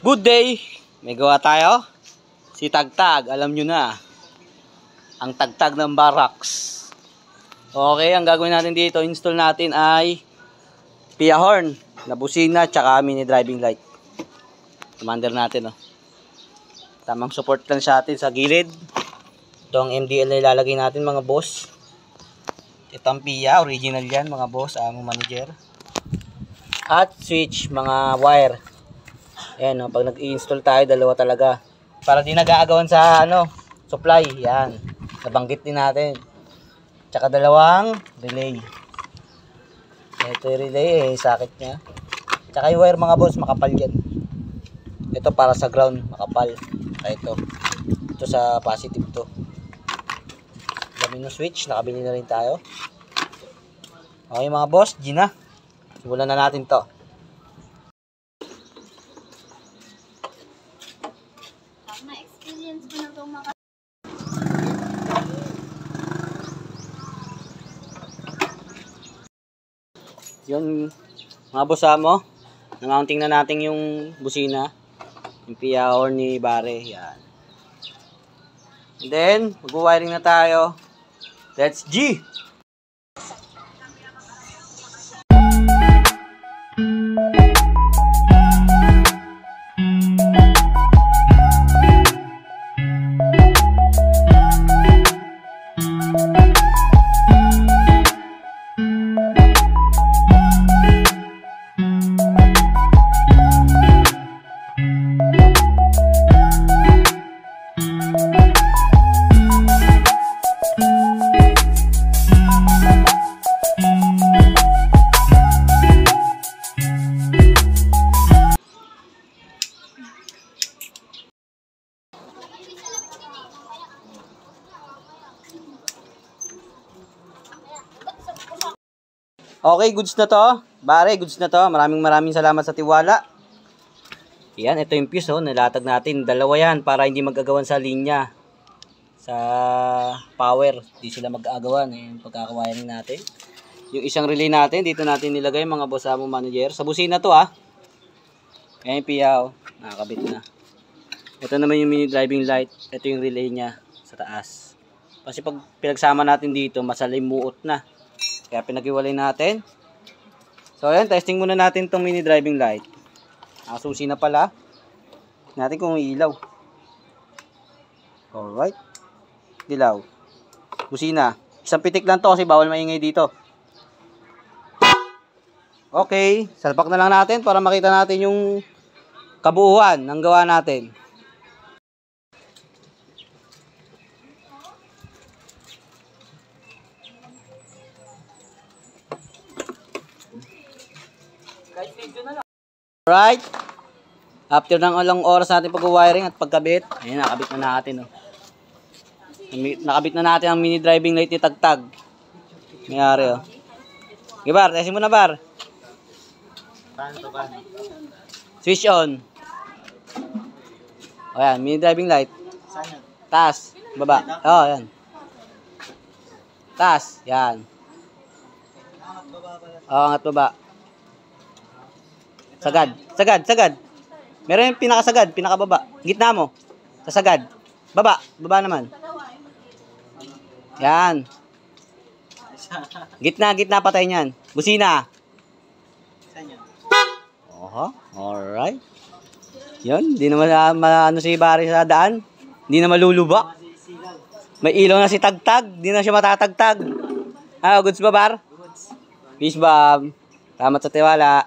Good day! May gawa tayo. Si Tagtag, alam nyo na. Ang tagtag ng barracks. Okay, ang gagawin natin dito, install natin ay Pia horn, na busina, tsaka mini driving light. Commander natin, oh. Tamang support lang sa atin sa gilid. Ito ang MDL na ilalagay natin, mga boss. Ito ang Pia, original yan, mga boss, among manager. At switch, mga wire. Ayan, no, pag nag-i-install tayo, dalawa talaga. Para di nag-aagawan sa supply. Yan. Nabanggit din natin. Tsaka dalawang relay. Ito yung relay, sakit niya. Tsaka yung wire, mga boss, makapal yan. Ito para sa ground, makapal. Kaya ito. Ito sa positive to. Domino switch, nakabili na rin tayo. Okay mga boss, G na. Simulan na natin to. Na-experience ko na itong mga... Yun, mga boss mo, namounting na natin yung busina. Yung Pia horn ni Bare. Yan. And then, mag-wiring na tayo. Let's G! Okay, goods na to. Bare, goods na to. Maraming salamat sa tiwala. Yan, ito yung fuse, nalatag natin. Dalawa yan para hindi mag-agawan sa linya. Sa power. Hindi sila mag-agawan. Yung pagkakawiring natin. Yung isang relay natin, dito natin nilagay mga boss mo manager. Sa busina to Yan yung Pia, nakakabit na. Ito naman yung mini driving light. Ito yung relay niya sa taas. Kasi pag pinagsama natin dito, masalimuot na. Kaya pinag-iwalay natin. So ayan, testing muna natin itong mini driving light. Susi na pala. Natin kung ilaw. Alright. Dilaw. Busina. Isang pitik lang to kasi bawal maingay dito. Okay. Salpak na lang natin para makita natin yung kabuuan ng gawa natin. Alright. After ng ilang oras natin pag-wiring at pagkabit, ayan, nakabit na natin. Nakabit na natin ang mini driving light ni Tagtag. Mayari. Okay, Bar, testing mo na, Bar. Switch on. Ayan, mini driving light. Taas, baba. Ayan. Taas, yan. Angat baba. Sagad. Meron yung pinakasagad, pinakababa. Gitna mo. Sa sagad. Baba naman. Yan. Gitna patay niyan. Busina. Oho, alright. Yun, di naman ano si Barry sa daan. Hindi na maluluba. May ilaw na si Tagtag, di na siya matatagtag. Goods ba, Bar? Peace, Bob. Salamat sa tiwala.